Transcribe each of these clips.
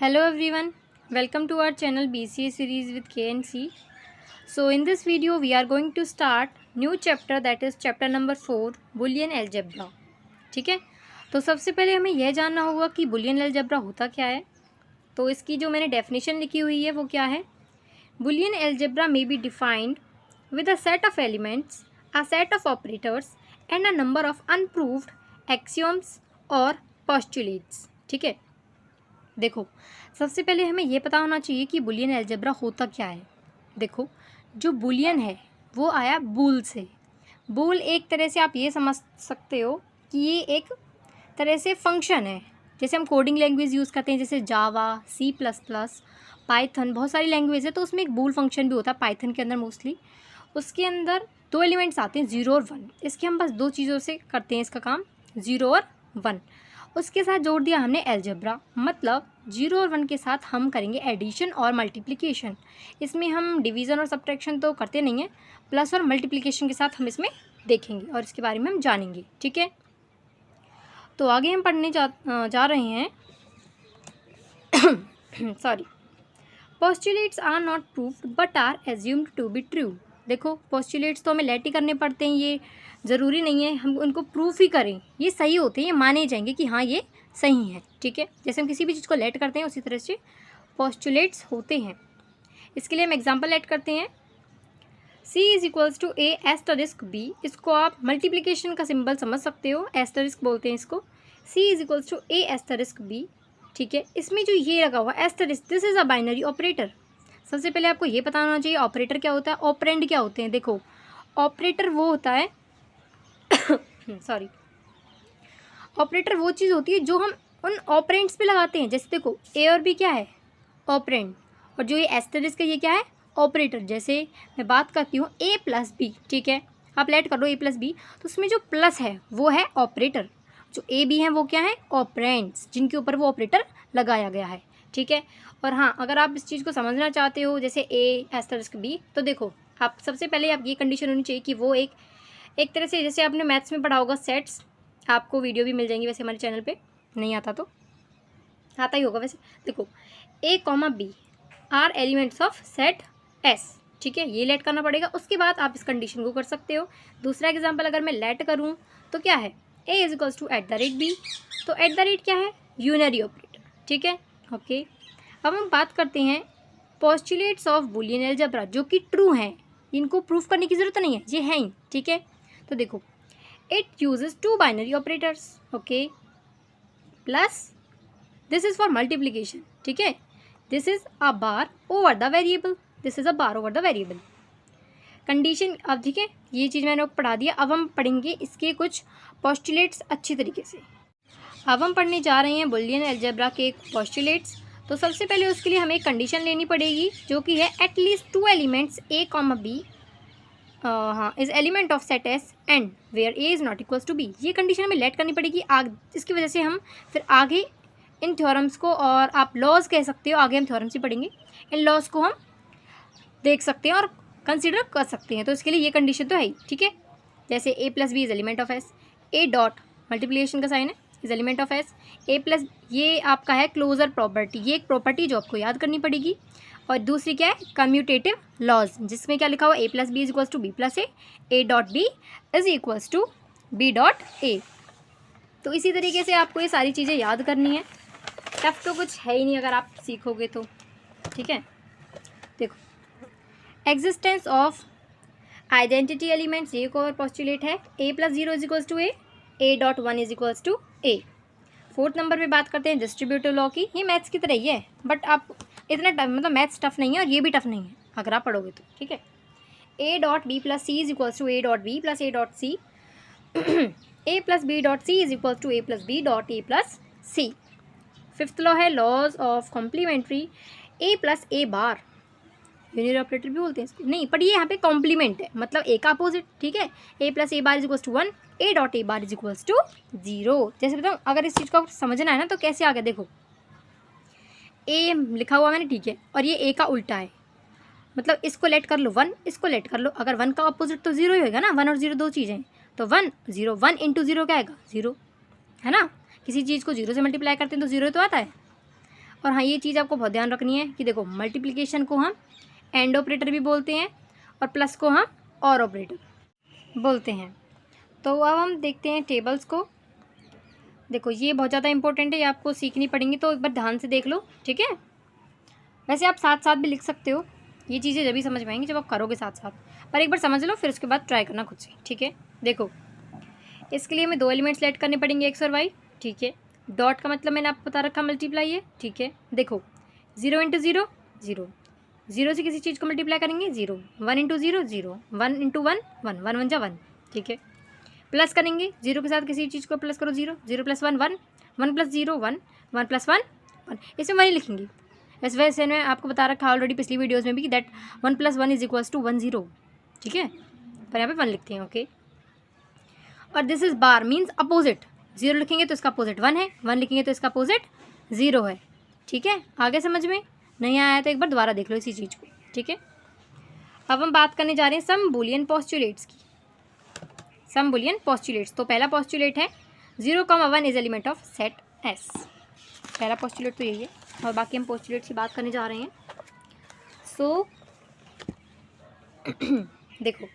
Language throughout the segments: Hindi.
Hello everyone, welcome to our channel BCA series with K and C. So in this video we are going to start new chapter, that is chapter number 4 Boolean algebra. ठीक है, तो सबसे पहले हमें यह जानना होगा कि Boolean algebra होता क्या है. तो इसकी जो मैंने डेफिनेशन लिखी हुई है वो क्या है. Boolean algebra may be defined with a set of elements, a set of operators and a number of unproved axioms or postulates. ठीक है, देखो सबसे पहले हमें ये पता होना चाहिए कि बुलियन अलजेब्रा होता क्या है. देखो, जो बुलियन है वो आया बूल से. बूल एक तरह से आप ये समझ सकते हो कि ये एक तरह से फंक्शन है. जैसे हम कोडिंग लैंग्वेज यूज़ करते हैं, जैसे जावा, C++, पाइथन, बहुत सारी लैंग्वेज है, तो उसमें एक बूल फंक्शन भी होता है पाइथन के अंदर मोस्टली. उसके अंदर दो एलिमेंट्स आते हैं, 0 और 1. इसके हम बस दो चीज़ों से करते हैं इसका काम, 0 और 1. उसके साथ जोड़ दिया हमने अलजेब्रा, मतलब 0 और 1 के साथ हम करेंगे एडिशन और मल्टीप्लिकेशन. इसमें हम डिवीज़न और सब्ट्रैक्शन तो करते नहीं हैं, प्लस और मल्टीप्लिकेशन के साथ हम इसमें देखेंगे और इसके बारे में हम जानेंगे. ठीक है, तो आगे हम पढ़ने जा रहे हैं. Sorry, postulates are not proved but are assumed to be true. देखो, पोस्टुलेट्स तो हमें लेट ही करने पड़ते हैं, ये ज़रूरी नहीं है हम उनको प्रूफ ही करें. ये सही होते हैं, ये माने जाएंगे कि हाँ ये सही है. ठीक है, जैसे हम किसी भी चीज़ को लेट करते हैं उसी तरह से पोस्टुलेट्स होते हैं. इसके लिए हम एग्जांपल लेट करते हैं. C = A** B. इसको आप मल्टीप्लिकेशन का सिंबल समझ सकते हो, एस्टरिस्क बोलते हैं इसको. C = A** B. ठीक है, इसमें जो ये लगा हुआ asterisk, this is a binary operator. सबसे पहले आपको ये पता होना चाहिए ऑपरेटर क्या होता है, ऑपरेंड क्या होते हैं. देखो, ऑपरेटर वो होता है सॉरी, ऑपरेटर वो चीज़ होती है जो हम उन ऑपरेंड्स पे लगाते हैं. जैसे देखो, A और B क्या है, ऑपरेंड, और जो ये एस्टरिस्क है ये क्या है, ऑपरेटर. जैसे मैं बात करती हूँ A+B, ठीक है, आप लेट कर दो A+B, तो उसमें जो प्लस है वो है ऑपरेटर, जो A B है वो क्या है, ऑपरेंड्स, जिनके ऊपर वो ऑपरेटर लगाया गया है. ठीक है, और हाँ, अगर आप इस चीज़ को समझना चाहते हो जैसे A** B, तो देखो आप सबसे पहले आप ये कंडीशन होनी चाहिए कि वो एक तरह से, जैसे आपने मैथ्स में पढ़ा होगा सेट्स, आपको वीडियो भी मिल जाएंगी वैसे हमारे चैनल पे, नहीं आता तो आता ही होगा वैसे. देखो, A, B are elements of set S. ठीक है, ये लेट करना पड़ेगा, उसके बाद आप इस कंडीशन को कर सकते हो. दूसरा एग्जांपल अगर मैं लेट करूँ तो क्या है, A = B. तो @ क्या है, यूनरी ऑपरेटर. ठीक है, ओके. अब हम बात करते हैं पोस्टुलेट्स ऑफ बुलियन अलजेब्रा, जो कि ट्रू हैं, इनको प्रूफ करने की ज़रूरत नहीं है, ये हैं ही. ठीक है, तो देखो, it uses 2 binary operators, okay, plus this is for multiplication. ठीक है, this is a bar over the variable, this is a bar over the variable condition. अब ठीक है, ये चीज़ मैंने पढ़ा दिया. अब हम पढ़ेंगे इसके कुछ पोस्टुलेट्स अच्छी तरीके से. अब हम पढ़ने जा रहे हैं बुलियन अलजेब्रा के पोस्टुलेट्स. तो सबसे पहले उसके लिए हमें एक कंडीशन लेनी पड़ेगी, जो कि है एटलीस्ट 2 एलिमेंट्स A, B हाँ is element of set S and where A is not equals to B. ये कंडीशन हमें लेट करनी पड़ेगी इसकी वजह से हम फिर आगे इन थ्योरम्स को, और आप लॉज कह सकते हो, आगे हम थ्योरम्स ही पढ़ेंगे, इन लॉज को हम देख सकते हैं और कंसिडर कर सकते हैं. तो इसके लिए ये कंडीशन तो है ही. ठीक है, जैसे A+B is element of S, A dot multiplication का साइन है, is element of S, A+, ये आपका है क्लोजर प्रॉपर्टी, ये एक प्रॉपर्टी जो आपको याद करनी पड़ेगी. और दूसरी क्या है, कम्यूटेटिव लॉज, जिसमें क्या लिखा हुआ A+B = B+A, A dot B is equals to B dot A. तो इसी तरीके से आपको ये सारी चीज़ें याद करनी है. टफ तो कुछ है ही नहीं अगर आप सीखोगे तो. ठीक है, देखो, एग्जिस्टेंस ऑफ आइडेंटिटी एलिमेंट्स, ये एक और पोस्टुलेट है. A+0 = A, A dot 1 = A. 4th number पे बात करते हैं डिस्ट्रीब्यूटिव लॉ की. ये मैथ्स की तरह ही है, बट आप इतना मतलब मैथ्स टफ नहीं है और ये भी टफ नहीं है अगर आप पढ़ोगे तो. ठीक है, A dot B + C = A dot B + A dot C. A + B dot C = A + B dot A + C. 5th law है laws of complementary. A + A bar, union operator भी बोलते हैं इसको, नहीं पर ये यहाँ पे कॉम्प्लीमेंट है, मतलब A का अपोजिट. ठीक है, A + A bar = 1, A dot A बार = 0. जैसे बताऊँ, अगर इस चीज़ को समझना है ना तो कैसे आ गया, देखो A लिखा हुआ मैंने, ठीक है, और ये A का उल्टा है, मतलब इसको लेट कर लो 1, इसको लेट कर लो. अगर 1 का अपोजिट तो 0 ही होगा ना, 1 और 0 दो चीज़ें, तो 1 0, 1 × 0 क्या आएगा, 0, है ना. किसी चीज़ को 0 से मल्टीप्लाई करते हैं तो 0 तो आता है. और हाँ, ये चीज़ आपको बहुत ध्यान रखनी है कि देखो मल्टीप्लिकेशन को हम एंड ऑपरेटर भी बोलते हैं और प्लस को हम और ऑपरेटर बोलते हैं। तो अब हम देखते हैं टेबल्स को। देखो ये बहुत ज़्यादा इंपॉर्टेंट है, ये आपको सीखनी पड़ेंगी, तो एक बार ध्यान से देख लो, ठीक है। वैसे आप साथ साथ भी लिख सकते हो, ये चीज़ें जब भी समझ में आएंगी जब आप करोगे साथ साथ, पर एक बार समझ लो फिर उसके बाद ट्राई करना खुद से, ठीक है। देखो इसके लिए हमें 2 एलिमेंट्स लेट करने पड़ेंगे, एक्स और वाई, ठीक है। डॉट का मतलब मैंने आपको बता रखा मल्टीप्लाई है, ठीक है। देखो 0 इंटू 0 0, 0 से किसी चीज़ को मल्टीप्लाई करेंगे 0, 1 इंटू 0 0, 1 इंटू 1 1, 1 1 जा 1, ठीक है। प्लस करेंगे 0 के साथ किसी चीज़ को प्लस करो 0, 0 प्लस 1 1, 1 प्लस 0 1, 1 प्लस 1 1, इसमें 1 ही लिखेंगे। इस वजह से मैं आपको बता रखा ऑलरेडी पिछली वीडियोज़ में भी that 1 plus 1 is equals to 1 0, ठीक है। पर यहाँ पे 1 लिखते हैं, ओके। और this is bar means opposite, 0 लिखेंगे तो इसका अपोजिट 1 है, 1 लिखेंगे तो इसका अपोजिट 0 है, ठीक है। आगे समझ में नहीं आया तो एक बार दोबारा देख लो इसी चीज़ को, ठीक है। अब हम बात करने जा रहे हैं सम बूलियन पोस्टुलेट्स की। सम बूलियन पोस्टुलेट्स, तो पहला पोस्टुलेट है 0,1 is element of set S. पहला पोस्टुलेट तो यही है और बाकी हम पोस्टुलेट्स की बात करने जा रहे हैं। सो देखो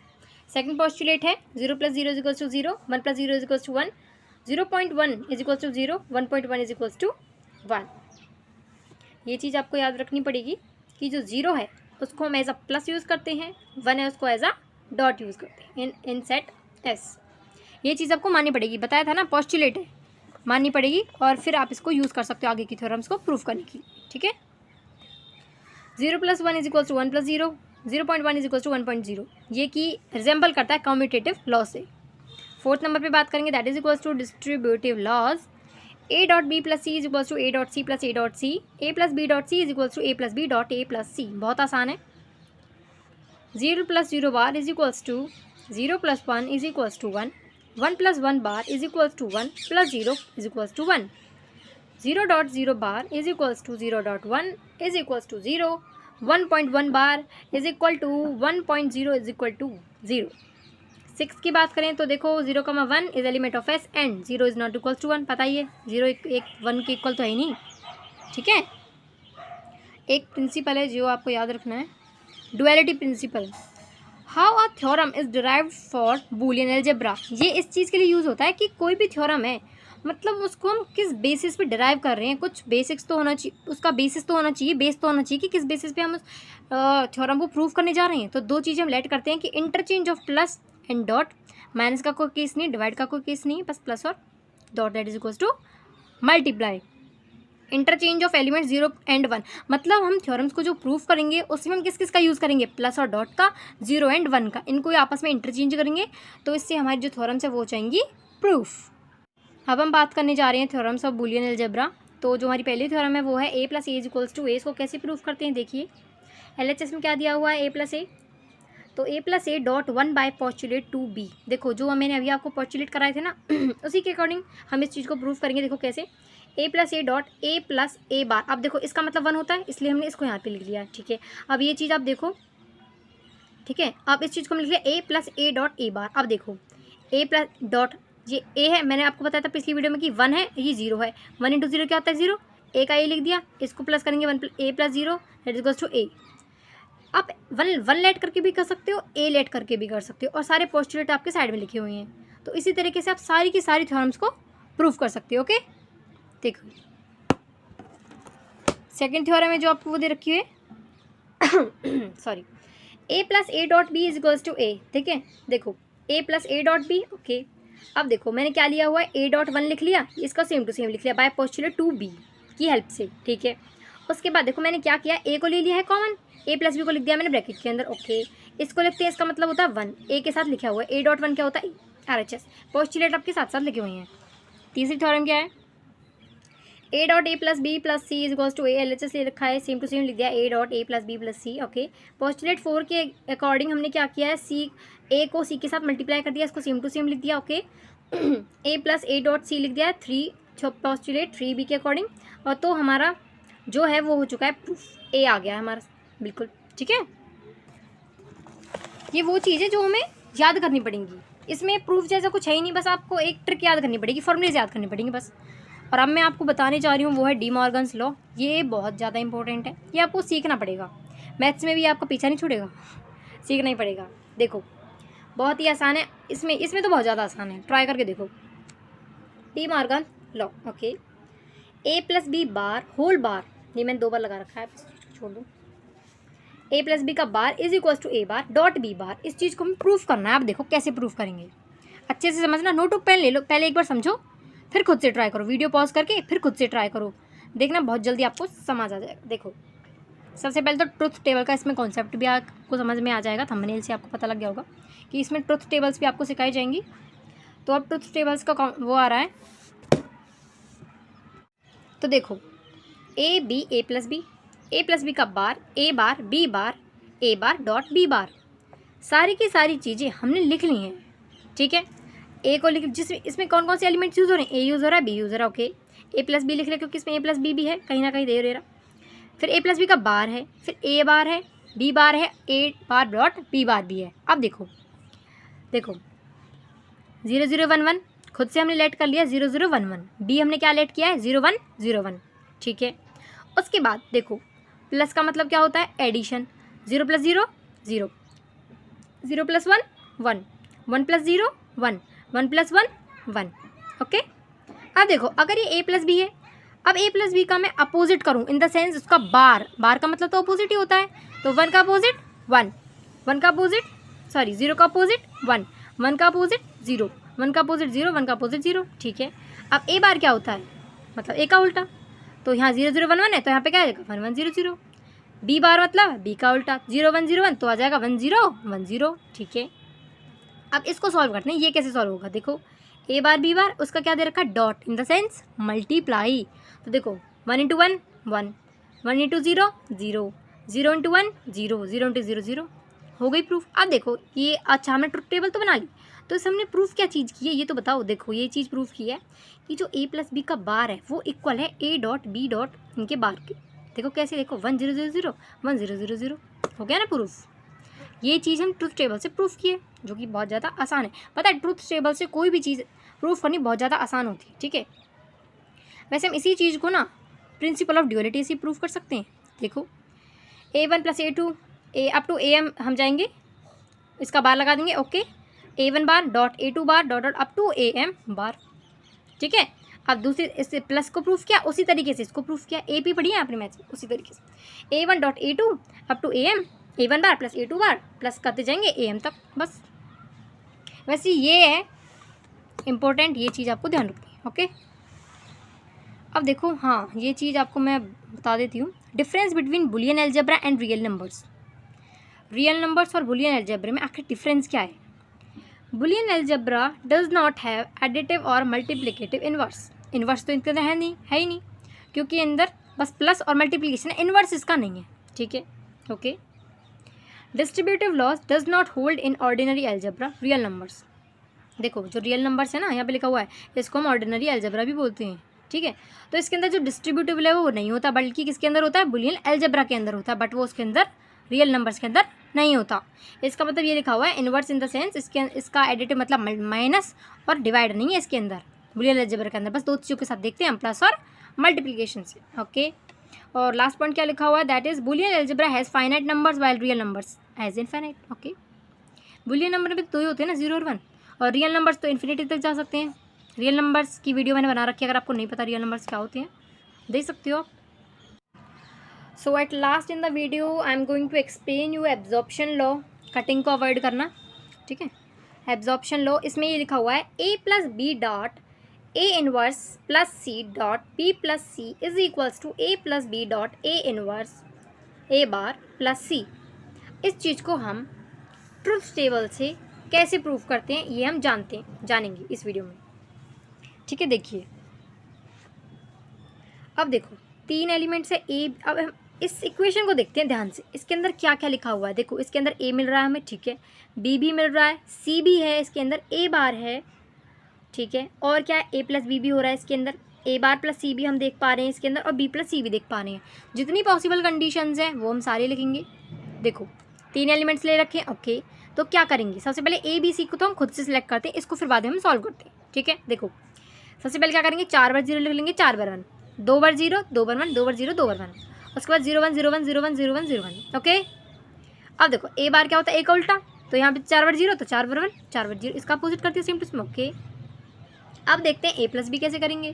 सेकंड पोस्टुलेट है 0 plus 0 is equals to 0, 1 plus 0 is equals to 1, 0.1 is equals to 0, 1.1 is equals to 1। ये चीज़ आपको याद रखनी पड़ेगी कि जो 0 है उसको हम एज अ प्लस यूज़ करते हैं, 1 है उसको एज अ डॉट यूज़ करते हैं इन सेट एस। ये चीज़ आपको माननी पड़ेगी, बताया था ना पोस्टुलेट है, माननी पड़ेगी और फिर आप इसको यूज़ कर सकते हो आगे की थ्योरम्स को प्रूफ करने की, ठीक है। 0 plus 1 is equals to 1 plus 0, 0.1 is equals to 1.0, ये की रिजेंबल करता है कम्यूटेटिव लॉ से। फोर्थ नंबर पे बात करेंगे that is equals to distributive laws. a dot B plus C is equals to a dot C plus a dot C, a plus B dot C is equals to a plus B dot a plus C. बहुत आसान है। 0 plus 0 bar is equals to 0 plus 1 is equals to 1, 1 plus 1 bar is equals to 1 plus 0 is equals to 1, 0 dot 0 bar is equals to 0 dot 1 is equals to 0, 1.1 bar is equal to 1.0 is equal to 0। 6 की बात करें तो देखो 0,1 is element of S and 0 is not equals to 1, पता ही है 0 एक 1 के इक्वल तो है ही नहीं, ठीक है। एक प्रिंसिपल है जो आपको याद रखना है, duality principle. How a theorem is derived for Boolean algebra. ये इस चीज़ के लिए यूज़ होता है कि कोई भी थ्योरम है मतलब उसको हम किस बेसिस पे डिराइव कर रहे हैं, कुछ बेसिक्स तो होना चाहिए, उसका बेसिस तो होना चाहिए, बेस तो होना चाहिए कि किस बेसिस पे हम उस थ्योरम को प्रूव करने जा रहे हैं। तो दो चीज़ें हम लेट करते हैं कि interchange of plus and dot, minus का कोई केस नहीं, डिवाइड का कोई केस नहीं, बस प्लस और dot that is equals to multiply. Interchange of element 0 and 1, मतलब हम थ्योरम्स को जो प्रूफ करेंगे उसमें हम किस किस का यूज़ करेंगे, प्लस और डॉट का, 0 एंड 1 का, इनको आपस में इंटरचेंज करेंगे तो इससे हमारी जो थ्योरम्स है वो हो जाएंगी प्रूफ। अब हम बात करने जा रहे हैं थ्योरम्स ऑफ बूलियन अलजेब्रा। तो जो हमारी पहली थ्योरम है वो है a plus A is equals to A. इसको कैसे प्रूफ करते हैं देखिए, LHS में क्या दिया हुआ है a प्लस ए, तो a plus A dot 1 by postulate 2b। देखो जो मैंने अभी आपको पोस्टुलेट कराए थे ना उसी के अकॉर्डिंग हम इस चीज़ को प्रूफ करेंगे। देखो कैसे, a plus A dot a plus A bar. अब देखो इसका मतलब 1 होता है इसलिए हमने इसको यहाँ पे लिख लिया, ठीक है। अब ये चीज़ आप देखो, ठीक है, अब इस चीज़ को हम लिख लिया a plus A dot A bar. अब देखो a प्लस डॉट, ये a है, मैंने आपको बताया था पिछली वीडियो में कि 1 है, ये 0 है, 1 इंटू 0 क्या होता है 0, a का a लिख दिया, इसको प्लस करेंगे 1 a plus 0 that is equals to a। आप 1 लेट करके भी कर सकते हो, a लेट करके भी कर सकते हो, और सारे पोस्टुलेट आपके साइड में लिखे हुए हैं। तो इसी तरीके से आप सारी की सारी थ्योरम्स को प्रूफ कर सकते हो, ओके। देखो सेकेंड थ्योरम है जो आपको वो दे रखी है sorry, a plus A dot B is equals to a, ठीक है। देखो a plus A dot B, okay. अब देखो मैंने क्या लिया हुआ है, a डॉट 1 लिख लिया, इसका सेम टू सेम लिख लिया बाय पोस्टुलेट 2b की हेल्प से, ठीक है। उसके बाद देखो मैंने क्या किया, a को ले लिया है कॉमन, a प्लस बी को लिख दिया मैंने ब्रैकेट के अंदर, ओके। इसको लिखते हैं, इसका मतलब होता है 1, a के साथ लिखा हुआ है, a डॉट 1 क्या होता है RHS, पोस्टुलेट आपके साथ साथ लिखे हुए हैं। तीसरी थ्योरम क्या है, a dot A plus B plus C is equals to a, LHS ले रखा है, सेम टू सेम लिख दिया a dot A plus B plus C, okay. Postulate 4 के अकॉर्डिंग हमने क्या किया है, a को c के साथ मल्टीप्लाई कर दिया, इसको सेम टू सेम लिख दिया, okay. a plus A dot C लिख दिया है 3 पोस्टुलेट 3b के अकॉर्डिंग, और तो हमारा जो है वो हो चुका है प्रूफ, a आ गया है हमारा, बिल्कुल ठीक है। ये वो चीज़ है जो हमें याद करनी पड़ेंगी, इसमें प्रूफ जैसा कुछ है ही नहीं, बस आपको एक ट्रिक याद करनी पड़ेगी, फॉर्मूलेज याद करनी पड़ेंगी बस। और अब मैं आपको बताने जा रही हूँ वो है डी मॉर्गन्स लॉ। ये बहुत ज़्यादा इंपॉर्टेंट है, ये आपको सीखना पड़ेगा। मैथ्स में भी आपका पीछा नहीं छूटेगा, सीखना ही पड़ेगा। देखो बहुत ही आसान है, इसमें तो बहुत ज़्यादा आसान है, ट्राई करके देखो। De Morgan law, okay. A plus B bar whole bar, ये मैंने 2 बार लगा रखा है, छोड़ दो। ए प्लस बी का bar is equal to A bar dot B bar. इस चीज़ को हमें प्रूफ करना है। आप देखो कैसे प्रूफ करेंगे, अच्छे से समझना। नोट पेन ले लो, पहले एक बार समझो, फिर खुद से ट्राई करो। वीडियो पॉज करके फिर खुद से ट्राई करो, देखना बहुत जल्दी आपको समझ आ जाएगा। देखो सबसे पहले तो ट्रुथ टेबल का इसमें कॉन्सेप्ट भी आपको समझ में आ जाएगा। थंबनेल से आपको पता लग गया होगा कि इसमें ट्रुथ टेबल्स भी आपको सिखाई जाएंगी। तो अब ट्रुथ टेबल्स का वो आ रहा है। तो देखो A B A plus B का बार ए बार डॉट बी बार। सारी की सारी चीज़ें हमने लिख ली हैं, ठीक है। ए को लिख, जिसमें इसमें कौन कौन से एलिमेंट्स यूज़ हो रहे हैं, ए यूज़ हो रहा है, बी यूज़ हो रहा है, ओके। ए प्लस बी लिख रहे क्योंकि इसमें ए प्लस बी भी है, कहीं ना कहीं दे रहा। फिर ए प्लस बी का बार है, फिर ए बार है, बी बार है, ए बार डॉट बी बार भी है। अब देखो 0 0 1 1 खुद से हमने लेट कर लिया 0 0 1 1। बी हमने क्या लेट किया है 0 1 0 1, ठीक है। उसके बाद देखो प्लस का मतलब क्या होता है, addition. 0 plus 0 0, 0 plus 1 1, 1 plus 0 1, 1 plus 1 1, okay. अब देखो अगर ये ए प्लस बी है, अब ए प्लस बी का मैं अपोजिट करूँ, इन द सेंस उसका बार का मतलब तो अपोजिट ही होता है। तो 1 का अपोजिट 1, 1 का अपोजिट 0 का अपोजिट 1, 1 का अपोजिट 0, 1 का अपोजिट 0, 1 का अपोजिट 0, ठीक है। अब ए बार क्या होता है, मतलब ए का उल्टा। तो यहाँ 0 0 1 1 है, तो यहाँ पे क्या आ जाएगा 1 1 0 0। बी बार मतलब बी का उल्टा, 0 1 0 1, तो आ जाएगा 1 0 1 0, ठीक है। अब इसको सॉल्व करते हैं, ये कैसे सॉल्व होगा। देखो ए बार बी बार, उसका क्या दे रखा है, dot, in the sense multiply. तो देखो 1 इंटू 1 1, 1 इंटू 0 0, 0 इंटू 1 0, 0 इंटू 0 0, हो गई प्रूफ। अब देखो ये, अच्छा हमने ट्रुथ टेबल तो बना ली, तो इस हमने प्रूफ क्या चीज़ की है ये तो बताओ। देखो ये चीज़ प्रूफ की है कि जो ए प्लस बी का बार है वो इक्वल है ए डॉट बी डॉट इनके बार के। देखो कैसे, देखो 1 0 0 0, 1 0 0 0, हो गया ना प्रूफ। ये चीज़ हम ट्रुथ टेबल से प्रूफ किए, जो कि बहुत ज़्यादा आसान है। पता है ट्रुथ टेबल से कोई भी चीज़ प्रूफ करनी बहुत ज़्यादा आसान होती है, ठीक है। वैसे हम इसी चीज़ को ना प्रिंसिपल ऑफ ड्यूअलिटी से प्रूफ कर सकते हैं। देखो A1 plus A2 A up to AM हम जाएंगे, इसका बार लगा देंगे, okay. A1 bar dot A2 bar dot dot up to AM bar, ठीक है। अब दूसरे इससे प्लस को प्रूफ किया, उसी तरीके से इसको प्रूफ किया। AP पढ़ी है आपने मैथ्स में, उसी तरीके से A1 dot A2 up to AM, A1 bar plus A2 bar plus करते जाएंगे AM तक, बस। वैसे ये है इम्पोर्टेंट, ये चीज़ आपको ध्यान रखनी है, ओके। अब देखो हाँ, ये चीज़ आपको मैं बता देती हूँ, difference between Boolean algebra and real numbers. Real numbers और बुलियन अलजेब्रा में आखिर डिफरेंस क्या है। Boolean algebra does not have additive और मल्टीप्लिकेटिव इन्वर्स। इन्वर्स तो इनके अंदर है ही नहीं, क्योंकि अंदर बस प्लस और मल्टीप्लिकेशन है, इन्वर्स इसका नहीं है, ठीक है, okay. Distributive laws does not hold in ordinary algebra real numbers. देखो जो रियल नंबर्स है ना, यहाँ पे लिखा हुआ है, इसको हम ऑर्डिनरी अलजेब्रा भी बोलते हैं, ठीक है। तो इसके अंदर जो डिस्ट्रीब्यूटिव है वो नहीं होता, बल्कि किसके अंदर होता है, बुलियन अलजेब्रा के अंदर होता है, बट वो उसके अंदर रियल नंबर्स के अंदर नहीं होता। इसका मतलब ये लिखा हुआ है इन्वर्स इन द सेंस, इसका एडिटिव मतलब माइनस और डिवाइड नहीं है इसके अंदर, बुलियन अलजेब्रा के अंदर। बस 2 चीज़ों के साथ देखते हैं हम, प्लस और मल्टीप्लिकेशन से, ओके। और लास्ट पॉइंट क्या लिखा हुआ है, that is Boolean algebra has finite numbers while real numbers has infinite, okay. Boolean number में 2 ही होते हैं ना, 0 और 1, और रियल नंबर्स तो इन्फिनिटी तक जा सकते हैं। रियल नंबर्स की वीडियो मैंने बना रखी है, अगर आपको नहीं पता रियल नंबर्स क्या होते हैं देख सकते हो आप। So at last in the video I am going to explain you absorption law. Cutting को अवॉइड करना, ठीक है। एब्जॉर्प्शन लॉ, इसमें ये लिखा हुआ है A plus B dot A inverse plus C dot B plus C is equals to A plus B dot A inverse A bar plus C. इस चीज़ को हम ट्रुथ टेबल से कैसे प्रूफ करते हैं ये हम जानेंगे इस वीडियो में, ठीक है। देखिए अब देखो 3 एलिमेंट्स है ए। अब हम इस इक्वेशन को देखते हैं ध्यान से, इसके अंदर क्या क्या लिखा हुआ है। देखो इसके अंदर ए मिल रहा है हमें, ठीक है, बी भी मिल रहा है, सी भी है, इसके अंदर ए बार है, ठीक है, और क्या है, ए प्लस बी भी हो रहा है इसके अंदर, ए बार प्लस सी भी हम देख पा रहे हैं इसके अंदर, और बी प्लस सी भी देख पा रहे हैं। जितनी पॉसिबल कंडीशंस हैं वो हम सारे लिखेंगे। देखो 3 एलिमेंट्स ले रखे हैं, ओके। तो क्या करेंगे, सबसे पहले ए बी सी को तो हम खुद से सिलेक्ट करते हैं, इसको फिर बाद में हम सॉल्व करते हैं, ठीक है। देखो सबसे पहले क्या करेंगे, 4 बार 0 लिख लेंगे, 4 बार 1, 2 बार 0, 2 बार 1, 2 बार 0, 2 बार 1, उसके बाद 0 1 0 1 0 1 0 1 0 1। ओके, अब देखो ए बार क्या होता है, ए का उल्टा, तो यहाँ पे 4 बार 0 तो 4 बार 1, 4 बार 0, इसका अपोजिट करते हैं सेम टू सेम। ओके, अब देखते हैं ए प्लस बी कैसे करेंगे।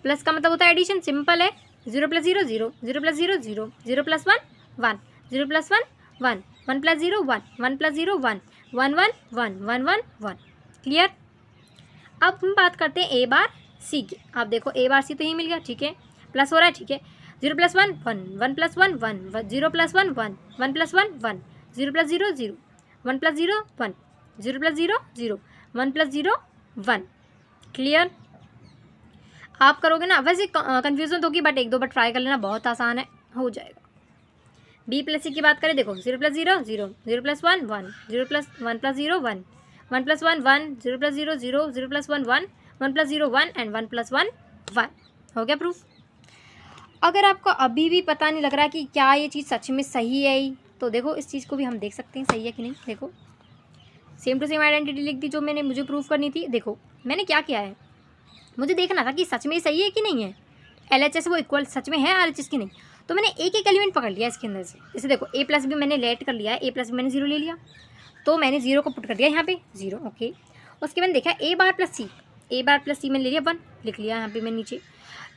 प्लस का मतलब होता है एडिशन, सिंपल है, 0 plus 0 0, 0 plus 0 0, 0 plus 1 1, 0 plus 1 1, 1 plus 0 1, 1 plus 0 1, 1 1 1 1 1 1। Clear. अब हम बात करते हैं ए बार सी की। आप देखो ए बार सी तो यही मिल गया, ठीक है, प्लस हो रहा है, ठीक है, 0 plus 1 1, 1 plus 1 1, 0 plus 1 1, 1 plus 1 1, 0 plus 0 0, 1 plus 0 1, 0 plus 0 0, 1 plus 0 1। Clear. आप करोगे ना, वैसे कन्फ्यूजन तो होगी, बट एक दो बार ट्राई कर लेना, बहुत आसान है, हो जाएगा। बी प्लस सी की बात करें, देखो 0 plus 0 0, 0 plus 1 1, 0 plus 1 plus 0 1, 1 plus 1 1, 0 plus 0 0, 0 plus 1 1, 1 plus 0 1 and 1 plus 1 1। हो गया प्रूफ। अगर आपको अभी भी पता नहीं लग रहा कि क्या ये चीज़ सच में सही है ही, तो देखो इस चीज़ को भी हम देख सकते हैं सही है कि नहीं। देखो सेम टू सेम आइडेंटिटी लिख दी जो मुझे प्रूफ करनी थी। देखो मैंने क्या किया है, मुझे देखना था कि सच में सही है कि नहीं है, LHS वो इक्वल सच में है RHS की नहीं, तो मैंने एक एक एलिमेंट पकड़ लिया इसके अंदर से। जैसे देखो ए प्लस बी मैंने लेट कर लिया है, ए प्लस बी मैंने 0 ले लिया, तो मैंने 0 को पुट कर दिया यहाँ पे 0। ओके, उसके बाद देखा ए बार प्लस सी, ए बार प्लस सी मैंने ले लिया 1, लिख लिया यहाँ पे मैंने नीचे।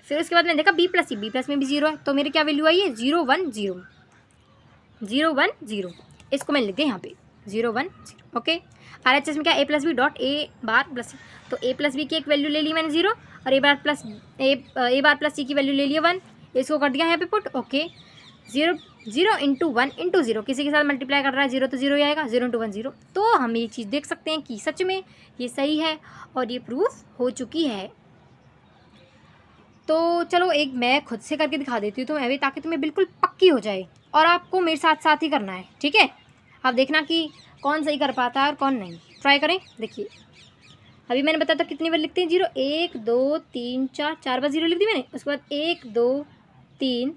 फिर उसके बाद मैंने देखा बी प्लस सी, बी प्लस में भी 0 है, तो मेरे क्या वैल्यू आई है 0 1 0, 0 1 0, इसको मैंने लिख दिया यहाँ पे 0 1 0। ओके, RHS में क्या A plus B dot A bar plus C, तो ए प्लस बी की एक वैल्यू ले ली मैंने 0, और ए बार प्लस सी की वैल्यू ले लिया 1, इसको कर दिया यहाँ पे पुट। ओके, 0 0 इंटू 1 इंटू 0, किसी के साथ मल्टीप्लाई कर रहा है 0 तो 0 ही आएगा, 0 इंटू 1 0। तो हम ये चीज़ देख सकते हैं कि सच में ये सही है और ये प्रूफ हो चुकी है। तो चलो एक मैं खुद से करके दिखा देती हूँ तुम्हें भी, ताकि तुम्हें बिल्कुल पक्की हो जाए, और आपको मेरे साथ साथ ही करना है, ठीक है। अब देखना कि कौन सही कर पाता है और कौन नहीं। ट्राई करें, देखिए अभी मैंने बताया था कितनी बार लिखते हैं 0, 1 2 3 4, 4 बार 0 लिख दी मैंने। उसके बाद 1 2 3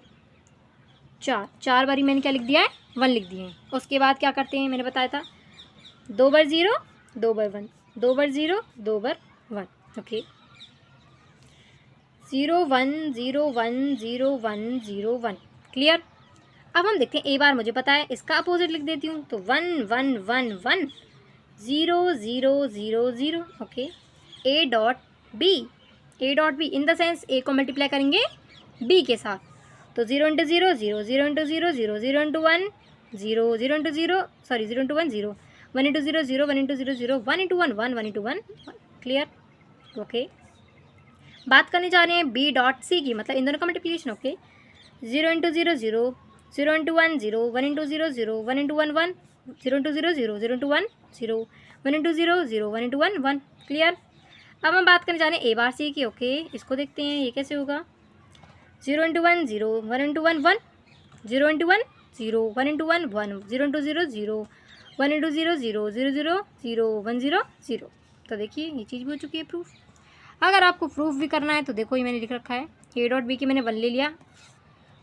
4, 4 बारी मैंने क्या लिख दिया है 1 लिख दिए हैं। उसके बाद क्या करते हैं, मैंने बताया था 2 बार 0 2 बार 1, 2 बार 0 2 बार 1। ओके, 0 1 0 1 0 1 0 1। क्लियर। अब हम देखते हैं ए बार मुझे पता है, इसका अपोजिट लिख देती हूँ, तो 1 1 1 1 0 0 0 0। Okay, A dot B, A dot B in the sense A को मल्टीप्लाई करेंगे बी के साथ, तो 0 into 0 0, 0 into 0 0, 0 into 1 0, 0 into 0 sorry 0 into 1 0, 1 into 0 0, 1 into 0 0, 1 into 1 1, 1 into 1 1। Clear. Okay, बात करने जा रहे हैं बी डॉट सी की, मतलब इन दोनों का multiplication. Okay, 0 into 0 0, 0 into 1 0, 1 into 0 0, 1 into 1 1, 0 into 0 0, 0 into 1 0, 1 into 0 0, 1 into 1 1। Clear. अब हम बात करने जा रहे हैं ए बार सी की। ओके, इसको देखते हैं ये कैसे होगा। 0 into 1 0, 1 into 1 1, 0 into 1 0, 1 into 1 1, 0 into 0 0, 1 into 0 0, 0 0 0, 1 0 0। तो देखिए ये चीज़ भी हो चुकी है प्रूफ। अगर आपको प्रूफ भी करना है तो देखो ये मैंने लिख रखा है, ए डॉट बी की मैंने 1 ले लिया,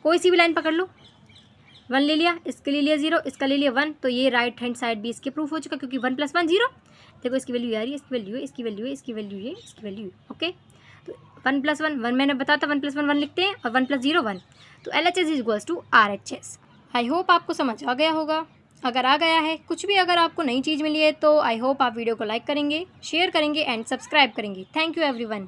कोई सी भी लाइन पकड़ लो, 1 ले लिया, इसके लिए लिया 0, इसका ले लिया 1, तो ये राइट हैंड साइड भी इसके प्रूफ हो चुका, क्योंकि 1 + 1 0। देखो इसकी वैल्यू आ रही है, इसकी वैल्यू है, इसकी वैल्यू है, इसकी वैल्यू है, इसकी वैल्यू है। ओके, तो 1 + 1 1 मैंने बताया था, 1 + 1 1 लिखते हैं, और 1 + 0 1, तो LHS = RHS। आई होप आपको समझ आ गया होगा। अगर आ गया है कुछ भी, अगर आपको नई चीज़ मिली है, तो आई होप आप वीडियो को लाइक करेंगे, शेयर करेंगे एंड सब्सक्राइब करेंगे। Thank you everyone.